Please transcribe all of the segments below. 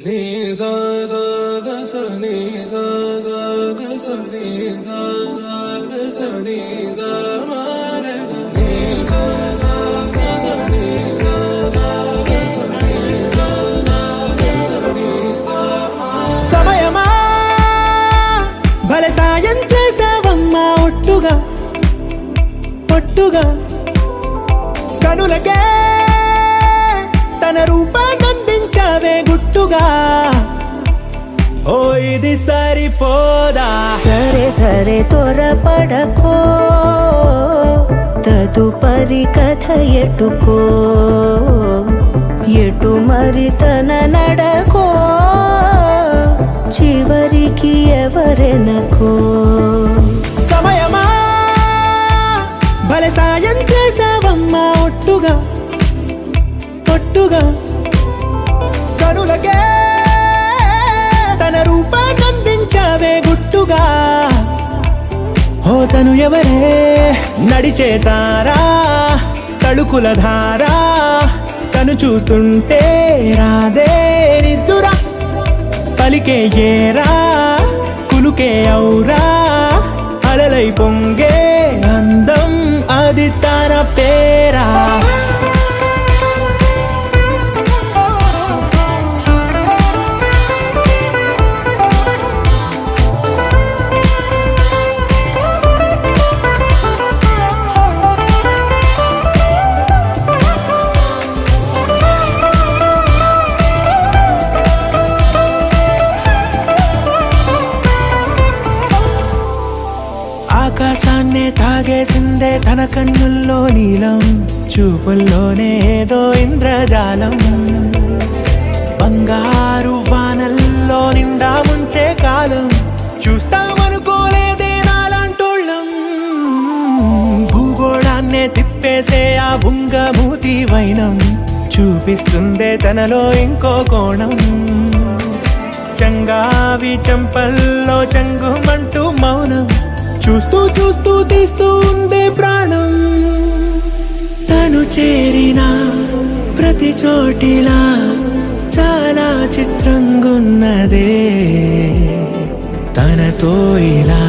ni sa sa ga sa ni sa sa ga sa ni sa sa ga sa ni sa ma ga sa ni sa sa ga sa ni sa sa ga sa ni sa sa ga sa ni sa ma సమయమా భలే సాయం చేసావమ్మా ఒట్టుగా ఒట్టుగా కనులకే తన రూపాన్నందించావే గుట్టుగా ఓ ఇది సరిపోదా సరే సరే త్వరపడకో తదుపరి కథ ఎటుకో ఎటు మరి తన నడకో చివరికి ఎవరెనకో సమయమా భలే సాయం చేసావమ్మా ఒట్టుగా ఒట్టుగా కనులకే తన రూపాన్నందించావే గుట్టుగా ఓ తను ఎవరే నడిచే తారా తడుకుల ధారా తను చూస్తుంటే రాదే నిద్దురా పలికే ఏరా కులుకే ఔరా అలలై పొంగే అందం అది తన పేరా ఆకాశాన్నే తాగేసిందే తన కన్నుల్లో నీలం చూపుల్లోనే ఏదో ఇంద్రజాలం బంగారు వానల్లో నిండా ముంచే కాలం చూస్తామనుకోలేదే నాలాంటోళ్ళం భూగోళాన్నే తిప్పేసే ఆ బుంగమూతి వైనం చూపిస్తుందే తనలో ఇంకో కోణం చంగావి చంపల్లో చంగుమంటూ మౌనం చూస్తూ చూస్తూ తీస్తూ ఉందే ప్రాణం తను చేరిన ప్రతి చోటిలా చాలా చిత్రంగున్నదే తనతో ఇలా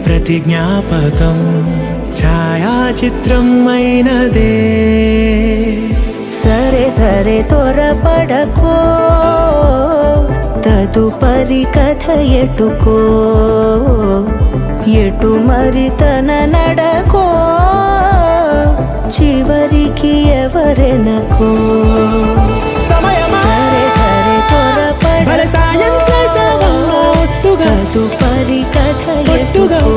ప్రతి జ్ఞాపకం ఛాయాచిత్రం అయినదే సరే సరే త్వరపడకో తదుపరి కథ ఎటుకో ఎటు మరి తన నడకో చివరికి ఎవరెనకో సమయమా సరే సరే భలే సాయం చేసావమ్మా ఒట్టుగా తదుపరి కథ ఒట్టుగా ఎటుకో